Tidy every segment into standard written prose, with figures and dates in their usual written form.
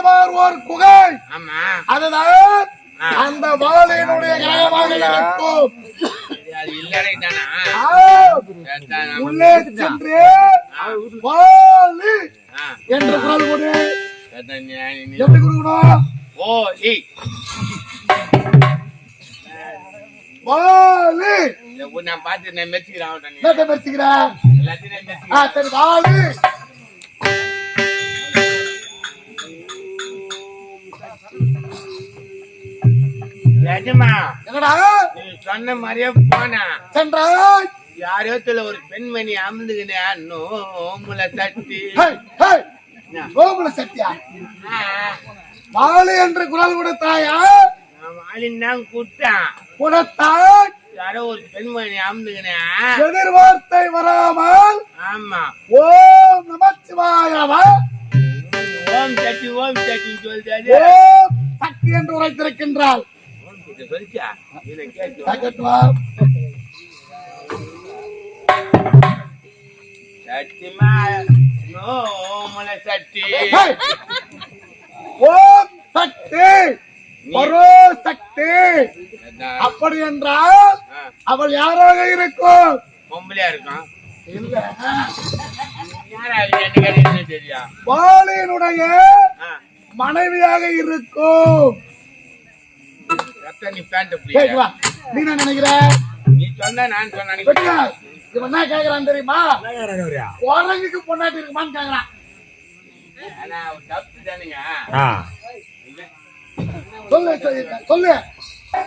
பெருமார் ஒரு குகை. அதுதான் அந்த வாலினுடைய கிரகமாக இருக்கும். உள்ளே சென்று வாலி என்று குரல் கொடு. எப்படி கொடுக்கணும்? வாலி நான் பார்த்து நான் மெச்சிக்கிறேன். சரி வாலி சொன்ன மாதிரியே போனா சென்றாய். யாரோத்துல ஒரு பெண்மணி அமர்ந்துக்கினேன் நோமுல சட்டி நோமுல சட்டியா வாலி என்று குரல் கொடுத்தாயா? வாலின் தான் கொடுத்தான். யாரோ ஒரு பெண்மணி அமர்ந்துக்கினேன் எதிர்வார்த்தை வராமல். ஆமா ஓம் நமச்சிவாயவா ஓம் சட்டி சொல்றாரு. ஓம் சக்தி என்று உரைத்திருக்கின்றாள். அப்படி என்றால் அவள் யாராக இருக்கும்? பொம்பளையா இருக்கும். வாலினுடைய மனைவியாக இருக்கும். நீ என்ன நினைக்கிற? நீ சொன்ன நான் சொன்ன என்ன கேக்குறான் தெரியுமா? குரங்குக்கு பொண்டாட்டி இருக்குமான்னு கேக்குறான். சொல்லு சொல்லு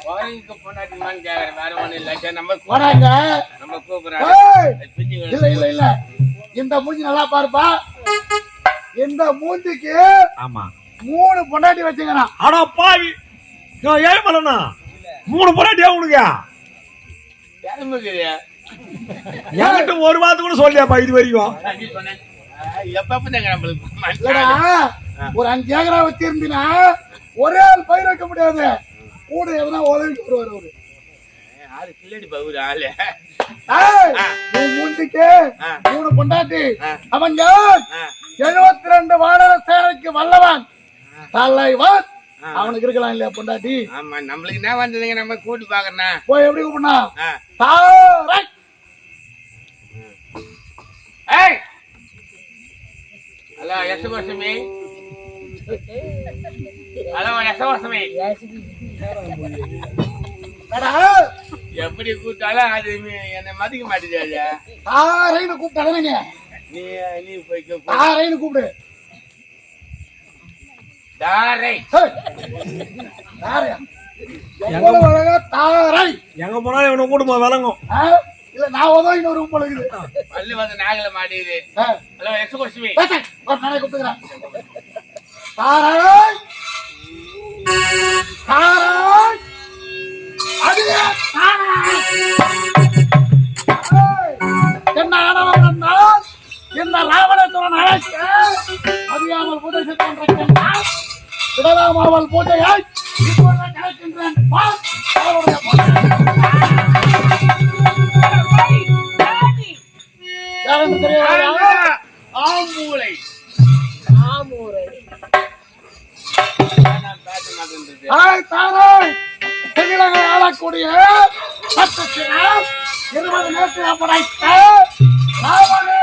குரங்குக்கு பொண்டாட்டிமான்னு கேக்குறேன். வேற ஒண்ணு இல்ல. நம்ம போறாங்க நம்ம கூப்பிடுறாங்க. இல்ல இல்ல இல்ல இந்த மூஞ்சி நல்லா பாருப்பா. இந்த மூஞ்சிக்கு ஆமா 3 பொண்டாட்டி வச்சுக்கிறான். ஆனா பாவி ஏன் பண்ணா 3 பொண்டாட்டியா உனக்கு? என்கிட்ட ஒரு வார்த்தை கூட சொல்லியாப்பா இது வரைக்கும். ஒரு 5 ஏக்கரா வச்சிருந்தீங்கன்னா ஒரே ஆள் பயிர் வைக்க முடியாது. கூட எவனா உதவிட்டு வருவாரு. மூஞ்சிக்கு 3 பொண்டாட்டி. அவன் 72 வானர சேனைக்கு வல்லவன் தலைவன். அவனுக்கு இருக்கலாம் இல்லையா பொண்டாட்டி? ஆமா நம்மளுக்கு என்ன வந்ததுங்க? நம்ம கூட்டி பாக்குறேன். போய் எப்படி கூப்பிடா? ஹலோ யசகோசமி. ஹலோ யசகோசமி. எப்படி கூப்பிட்டாலும் அது என்ன மதிக்க மாட்டேது. தாரைன்னு கூப்பிட்டாங்க. நீ போய் தாரைன்னு கூப்பிடு. எங்க போனாலும் இவனை கூட்டுமா விளங்கும். இல்ல நான் உதவி ஒரு பொழுது பள்ளி வந்து நாகல மாட்டேங்குது. ஹலோ யசகோசமி நானே கூப்பிட்டுக்கிறேன். தாராய் தாராய் என்ன ஆனவன் என்றால் இந்த ராவணேஸ்வரன் அழைக்க அறியாமல் பூஜை கொண்டிருக்கின்றான். விடலாம் அவள் பூஜையை இப்பொழுது கிடைக்கின்றேன். ஆளக்கூடிய 20 நேரத்தில் படைத்த ராவணா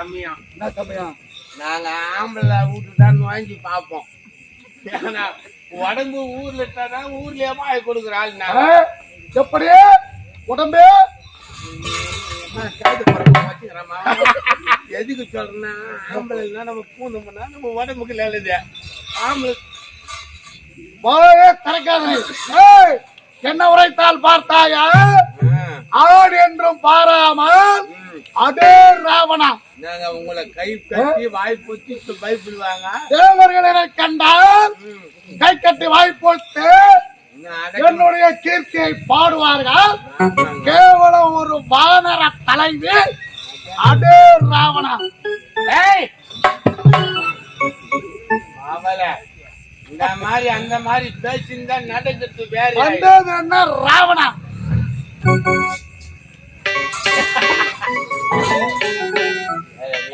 சமயம். என்ன சமயம்? நாங்க ஆம்பளை வீட்டுதான் வாங்கி பார்ப்போம். ஏன்னா உடம்பு ஊர்ல இருந்தாதான் ஊர்லயே வாய் கொடுக்குற ஆள் நாங்க. எப்படி உடம்பு வச்சுக்கிறோமா? எதுக்கு சொல்றேன்னா ஆம்பளைன்னா நம்ம பூந்தோம்னா நம்ம உடம்புக்கு நல்லது. ஆம்பளை கரைக்காது. என்ன உரைத்தால் பார்த்தாயா? ஆடு என்றும் பாராமல் அதே ராவணா. நாங்க உங்களை கை கட்டி வாய் பொத்தி பயப்படுவாங்க. தேவர்களை கண்டால் கை கட்டி வாய் போட்டு என்னுடைய கீர்த்தியை பாடுவார்கள். கேவலம் ஒரு வானர தலைவி அதே ராவணா. அவளை இந்த மாதிரி அந்த மாதிரி பேசிருந்தா நடக்கிறது வேற. வந்தது என்ன ராவணா?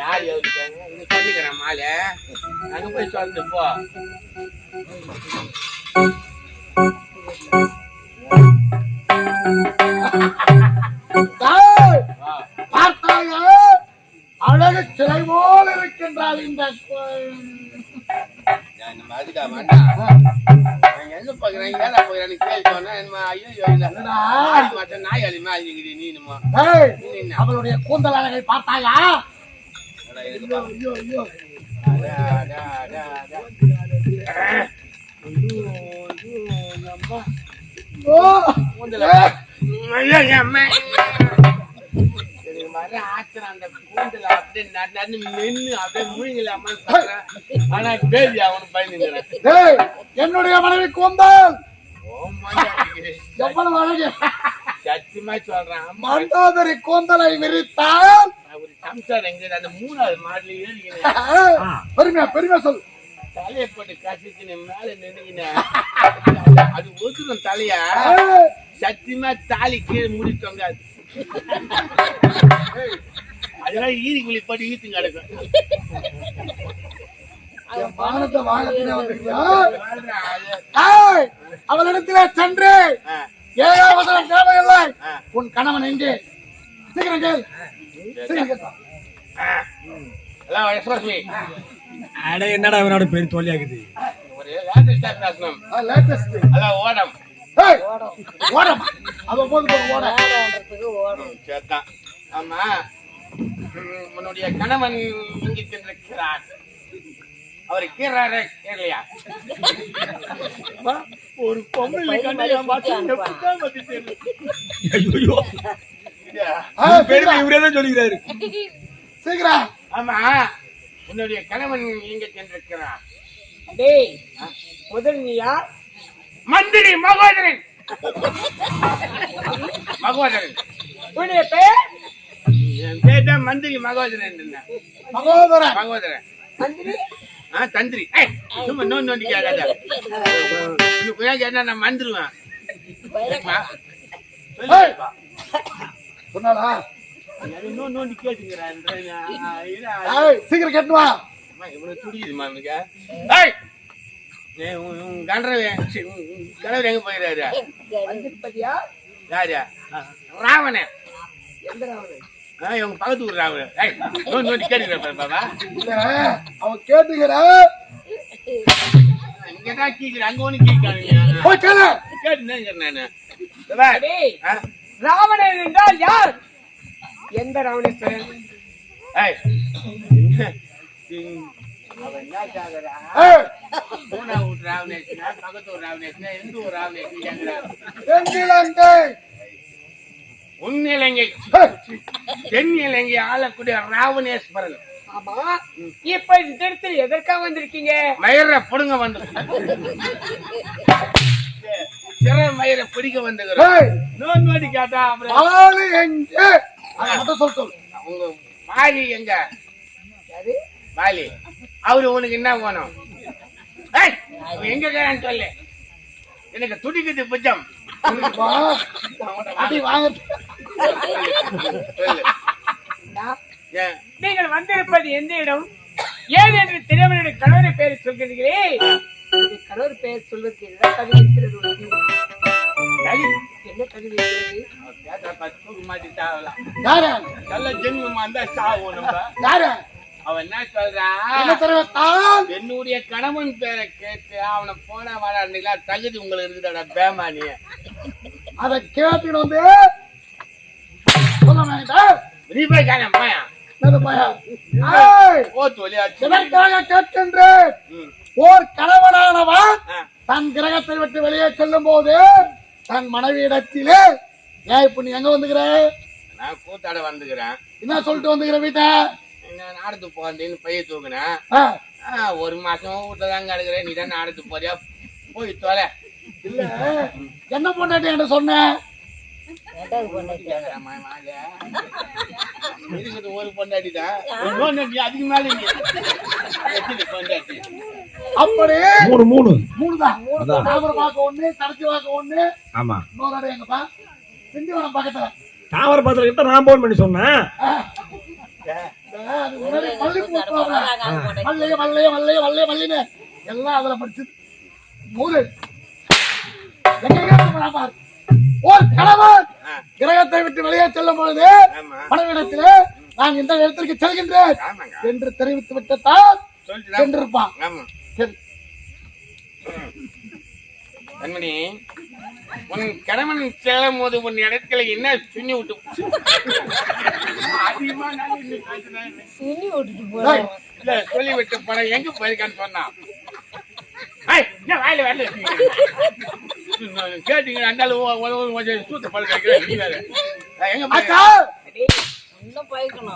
யார் சொல்லிக்கிறேன் மாலை அங்க போய் சொல்லிட்டு போ. பார்த்தாயா அழகு சிலை போல் இருக்கின்றாள் இந்த அதுக்கா மாட்டேன் எங்க பாக்குறேன் ஏதா போகிறேன் கேள்வி சொன்னா மாட்டேன் நாய் அழிமா அழிஞ்சுக்கிது நீனுமா. அவளுடைய கூந்தல் அழகை பார்த்தாயா? அந்த கூந்தல அப்படியே மென்னு அப்படியே முழுங்கலாமா. ஆனா பேபி அவனுக்கு பயந்துங்கிறேன். என்னுடைய மனைவி கூந்தல் எவ்வளவு அழகு! சத்தியமா சொல்றான். மண்டோதரி கூந்தலை விரித்தால் ஒரு சம்சாரம் எங்க அந்த 3வது மாடல ஏறிக்கிறேன். பெருமையா பெருமையா சொல். தலையை போட்டு கசிச்சு மேல நின்னுக்கினேன். அது ஒதுக்கும் தலையா சத்தியமா தாலி கீழே முடி தொங்காது. அதெல்லாம் ஈரி குழி போட்டு ஈத்து கிடக்கும். அவளிடத்திலே சென்று 7வது தேவையில்லை. உன் கணவன் எங்கே? சீக்கிரம் கேள். என்னடா அவனோட பேர் தோல்லியாக்குது. ஒரு லேட்டஸ்ட் அதான் ஓடம் ஓடம் அவ போது ஓடம் சேர்த்தான். ஆமா உன்னுடைய கணவன் இங்கு சென்றிருக்கிறார். அவரை கீறாரே கேட்கலையா? ஒரு பொம்பளை சொல்லுகிறாரு. சீக்கிரம். ஆமா உன்னுடைய கணவன் எங்க சென்றிருக்கிறார்? முதல் நீயா? மந்திரி மகோதரன். மகோதரன் உன்னுடைய பேர்? என் பேர் தான் மந்திரி மகோதரன். மகோதரன் மகோதரன் மந்திரி தந்திரி. சும்மா நோண்டி கேட்காத. என்ன நான் மந்திருவேன் சொன்னாடா. நோண்டி கேட்டுங்கிறான். சீக்கிரம் கேட்டுவா. இவ்வளவு துடிக்குதுமா அவனுக்கு. கணவர் எங்க போயிடாரு? யாரு? ராவணன். எந்த ராவணன்? இவங்க பக்கத்து ஊர் ராவணன். நோண்டி கேட்டுக்கிறேன் பாபா. அவன் கேட்டுக்கிற இங்கதான் கேக்குறேன். அங்க ஒண்ணு கேட்கானுங்க. கேட்டுனேன் நானு. ராவணன் என்றால் யார்? எந்த ராவணேஸ்வரன்? அவன் என்ன கேக்குறா? பூனா ஊர் ராவணேஸ்வரா, பக்கத்து ஊர் ராவணேஸ்வரா, எந்த ஊர் ராவணேஸ்வரா? உன்னிலங்கை தென்னிலங்கை ஆளக்கூடிய ராவணேஸ்வரன். ஆமா, இப்ப இந்த இடத்துல எதற்காக வந்திருக்கீங்க? மயிர புடுங்க வந்து சிற மயிரை பிடிக்க வந்துக்கிறோம். நோண்டி கேட்டா உங்க வாலி எங்க? வாலி அவரு உனக்கு என்ன வேணும்? எங்க கேறான்னு சொல்லு. எனக்கு துடிக்குது புஜம். நீங்கள் வந்திருப்பது எந்த இடம்? ஏன் என்று தெரியாமல் கணவரை பெயர் சொல்கிறீர்களே. கணவர் பெயர் சொல்வதற்கு இருக்கிறது. என்ன என்ன தகுதி இருக்கிறது? அவன் கேட்டா பத்து தூக்கு மாட்டி சாவலாம். யாரு நல்ல ஜென்மமா இருந்தா சாவோம் நம்ம. யாரு அவன் என்ன சொல்றான்? என்ன தெரிவித்தான் என்னுடைய கணவன் பேரை கேட்டு அவனை போன வரான்ல தகுதி உங்களுக்கு இருக்குதாடா பேமானி. அதை கேட்டுன்னு வந்து சொல்ல வேண்டாம். நீ போய் காணம் பையன் என்னது பையன்? ஏய், போத்து வழியாச்சு. எதற்காக கேட்கின்றேன்? ஓர் கணவனானவன் தன் கிரகத்தை விட்டு வெளியே செல்லும் போது தன் மனைவியிடத்திலே ஏன் இப்ப நீ எங்க வந்துக்கிற? நான் கூத்தாட வந்துக்கிறேன். என்ன சொல்லிட்டு வந்துக்கிற வீட்டை? நான் நாடத்துக்கு போறேன்னு பைய தூக்குனேன். ஆ, ஒரு மாசம் வீட்டுல தான் கிடக்குறேன். நீ தான் நாடத்துக்கு போறியா? போய் தொலை. இல்ல என்ன பொண்டாட்டி என்று சொன்ன? இருக்குது ஒரு பொண்டாட்டி தான். அதுக்கு மேல நீ எத்தனை பொண்டாட்டி? அப்படி மூணு மூணுதான். தாமரை பார்க்க ஒண்ணு, கடைசி பார்க்க ஒண்ணு. ஆமா. இன்னொரு இடம் எங்கப்பா? திண்டிவனம் பக்கத்துல. தாமரை பாத்திரம் கிட்ட நான் போன் பண்ணி சொன்னேன். அது முன்னாடி பள்ளி போட்டுவாங்க. மல்லைய மல்லைய மல்லைய மல்லைய மல்லின்னு எல்லாம் அதுல படிச்சு மூணு பாரு. ஒரு கணவன் கிரகத்தை விட்டு வெளியே செல்லும் பொழுது மனைவிடத்திலே நான் இந்த இடத்திற்கு செல்கின்றேன் என்று தெரிவித்து விட்டுத்தான் சென்றிருப்பான். சரி கண்மணி, உன் கணவன் செல்லும் போது உன் இடத்துல என்ன சுண்ணி விட்டு அதிகமா இல்ல சொல்லி விட்டு போன எங்க போயிருக்கான்னு சொன்னான். வாயில வரல கேட்டீங்க அந்த சூத்த பழக்க நீ வேற எங்க அக்கா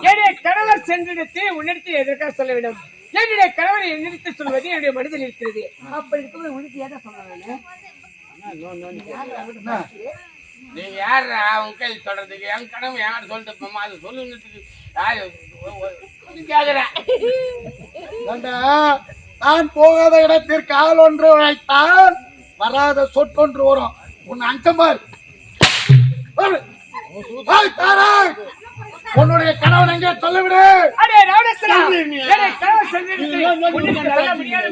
என்னுடைய கணவர் சென்றிடத்து உன்னிடத்தில் எதற்காக சொல்ல வேண்டும்? என்னுடைய கணவரை என்னிடத்து சொல்வது என்னுடைய மனதில் இருக்கிறது. அப்படி இருக்கும்போது உனக்கு எதை சொன்ன? நீ யார் அவங்க கை சொல்றதுக்கு? என் கனவு யார் சொல்லிட்டு போமா அது சொல்லுங்கிறதுக்கு கேக்குறேன். நான் போகாத இடத்திற்கு ஆள் ஒன்று வைத்தான் வராத சொற்றொன்று வரும். உன் அஞ்சம்பார் உன்னுடைய கணவன் எங்கே சொல்லிவிடு. அடே ராவணேஸ்வரா, என்னுடைய கணவர் சென்றிடத்து உன்னிடத்தில் சொல்ல முடியாது.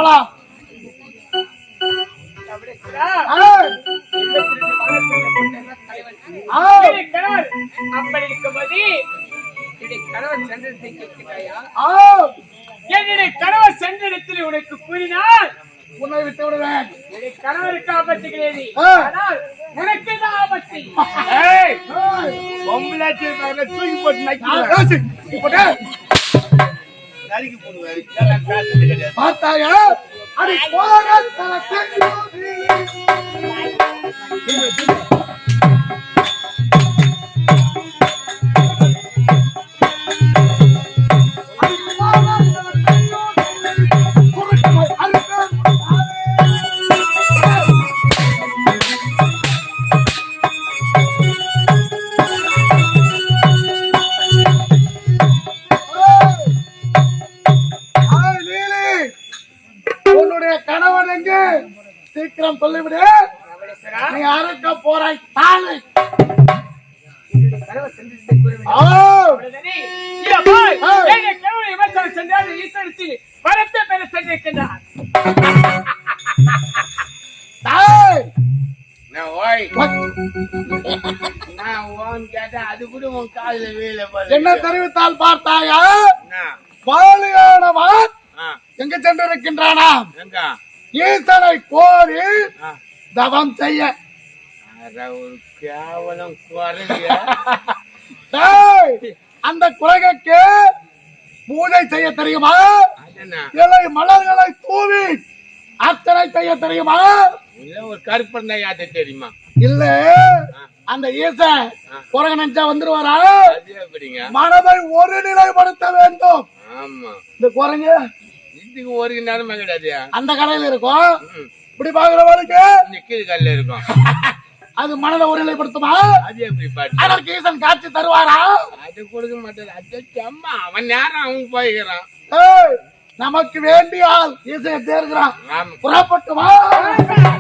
போலாம். கவனேஸ்வரா, ஆ, 22 மாதத்துல கொண்ட தலைவன். ஆ, என்னுடைய கணவர் அப்படி இருக்கும்போது என்னுடைய கணவர் சென்றத்தை கேட்கிறாயா? ஆ, என்னுடைய கணவர் சென்ற இடத்தில் உனக்கு கூறினால் உன்னை விட்டு விடுவேன். என்னுடைய கணவருக்கு ஆபத்து கிடையாது, ஆ. ஆனால் உனக்கு தான் ஆபத்து. ஏய், ஏய், பொம்பளாச்சி இருக்காங்க, தூக்கி போட்டு நான் நக்கிடுவேன். பேசு. போட்டு. நறுக்கி போடுவேன். இதெல்லாம் காசுல கிடையாது. பார்த்தாயா? அடி போற தலத்தை உன்னுடைய கணவன் எங்கே? சீக்கிரம் சொல்லிவிடு. கவனேஸ்வரா, நீ அறுக்க போறாய் தானே. என்னுடைய கணவர் சென்ற இடத்தை கூறிவிடு. ஆ, அவ்வளவுதானே? இதோ பார், ஆ. என்னுடைய கணவர் விமர்சனம் சென்றால் ஈஸ்வரத்தில் வரத்தை பெற சென்றிருக்கின்றார். தாய். நான் ஓய், நான் ஓன் கேட்டா அது கூட உன் காதுல வீழ போல. என்ன தெரிவித்தால் பார்த்தாயா? என்ன? பாலியானவன் ஆ, எங்க சென்றிருக்கின்றானா? எங்க? ஈசனை கோரி ஆ. தவம் செய்ய. அட, ஒரு கேவலம் குறைஞ்ச. டேய், அந்த குலகைக்கு பூஜை செய்ய தெரியுமா? அதென்ன? இலை மலர்களை தூவி அர்ச்சனை செய்ய தெரியுமா? இல்ல, ஒரு கருப்பண்டா யாத்த தெரியுமா? இல்ல, அந்த ஈசன் குரங்க நினைச்சா வந்துருவாரா? அது எப்படிங்க? மனதை ஒரு நிலைப்படுத்த வேண்டும். ஆமா, இந்த குரங்கு இதுக்கு ஒரு நேரமே கிடையாது. அந்த கடையில இருக்கும். ம். இப்படி பாக்குறவளுக்கு இந்த கீழ் கல்ல இருக்கும். அது மனதை ஒரு நிலைப்படுத்துமா? அது எப்படி பாட்டு? அதற்கு ஈசன் காட்சி தருவாரா? அது கொடுக்க மாட்டாரு. அது அம்மா, அவன் நேரம் அவன் போய்க்கிறான். ஏய், நமக்கு வேண்டிய ஆள் ஈசனை தேர்கிறான். ஆமா, புறப்பட்டு வா.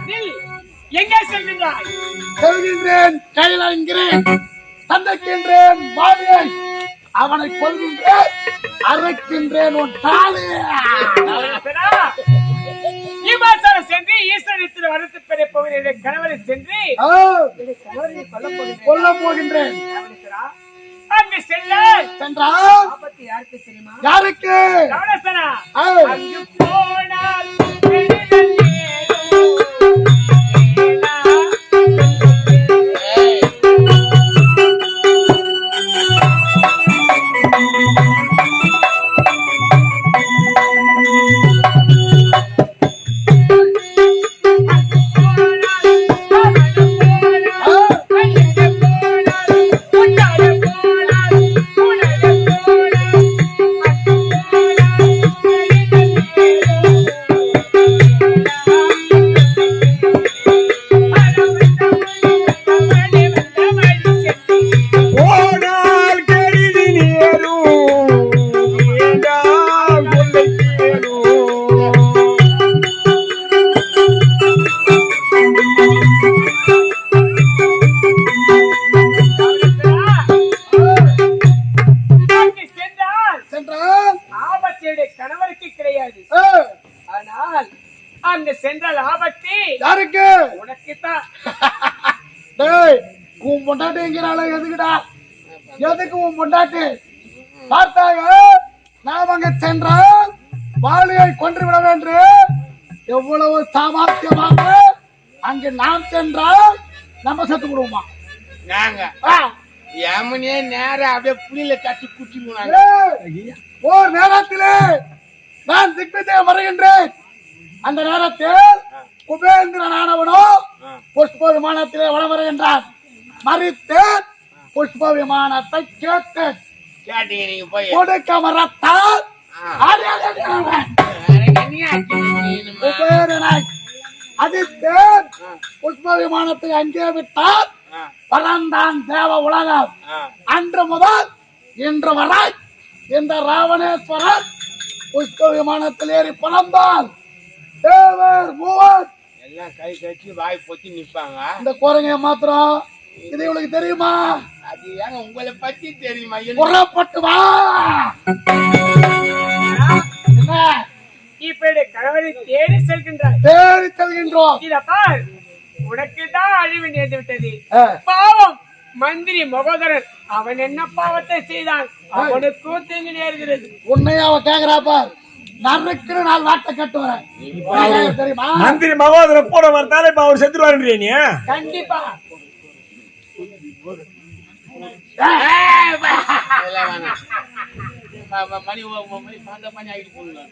நில். எங்கே செல்கின்றாய்? செல்கின்றேன், கையிலங்கிறேன், சந்தைக்கின்றேன் வாலியை, அவனை கொல்கின்றேன், அறுக்கின்றேன் உன் தாலி. கவனேஸ்வரா, விமர்சனம் சென்று ஈஸ்வரத்தில் வரத்தை பெற போகிற என்னுடைய கணவரை சென்று ஆ, என்னுடைய கணவரை கொல்லப் போகின்றேன். கொல்ல போகின்றேன். கவனேஸ்வரா, அங்கு செல்ல சென்றால் ஆபத்து யாருக்கு தெரியுமா? யாருக்கு? கவனேஸ்வரா, ஆ, அங்கு போனால் பெரிதல் ஏதும் வேளா. போனால் கருதி நேரும் வேண்டாம் கொள்ளை தேரும். அங்கு சென்றால் சென்றால் ஆபத்து என்னுடைய கணவருக்கு கிடையாது, ஆ, ஆனால் அங்கு சென்றால் ஆபத்து யாருக்கு? உனக்குத்தான். டேய், உன் பொண்டாட்டிங்கிறாள எதுக்குடா? எதுக்கு உன் பொண்டாட்டி? பார்த்தாங்க, நாம் அங்க சென்றால் வாலியை கொன்று விட வேண்டும். எவ்வளவு சாமர்த்தியமாக அங்கு நாம் சென்றால் நம்ம செத்து விடுவோமா? நாங்க ஆ, யமுனே நேரம் அப்படியே புளியில கட்டி குட்டிடுவாங்க. ஏய், ஓர் நேரத்திலே நான் திக்விஜயம் வருகின்றேன். அந்த நேரத்தில் குபேந்திரனானவனோ புஷ்ப விமானத்திலே வளம் வருகின்றான். மறித்தேன், புஷ்ப விமானத்தை கேட்டேன். கேட்டீங்க நீங்க போய். கொடுக்க மரத்தால் ஆடி ஆடி ஆடி ஆடுவேன். குபேரனை அடித்தேன். புஷ்ப விமானத்தை அங்கே விட்டால் பலந்தான் தேவ உலகம். அன்று முதல் இன்று வரை இந்த ராவணேஸ்வரர் புஷ்ப விமானத்தில் ஏறி பலந்தான் தேவர் மூவர் எல்லாம் கை கட்டி வாய் பொத்தி நிப்பாங்க. இந்த குரங்க மாத்திரம் இது இவளுக்கு தெரியுமா? அது ஏங்க உங்களை பத்தி தெரியுமா? புறப்பட்டு வா. என்ன? இப்ப என்னுடைய கணவரை தேடி செல்கின்றார். தேடி செல்கின்றோம். இத பார், உனக்கு தான் அழிவு நேர்ந்து விட்டது. ஆ. பாவம் மந்திரி மகோதரன், அவன் என்ன பாவத்தை செய்தான்? அவனுக்கும் தீங்கு நேர்கிறது. உன்னைய அவ கேக்குறா பார். நறுக்குற நாள் நாட்டை கட்டு வரேன் தெரியுமா? மந்திரி மகோதர போட வரத்தாலே இப்ப அவர் செத்துருவாருன்றிய நீ? கண்டிப்பா. அதெல்லாம் வேணாம். மணி 12 மணி ஆகிட்டு போகணும்.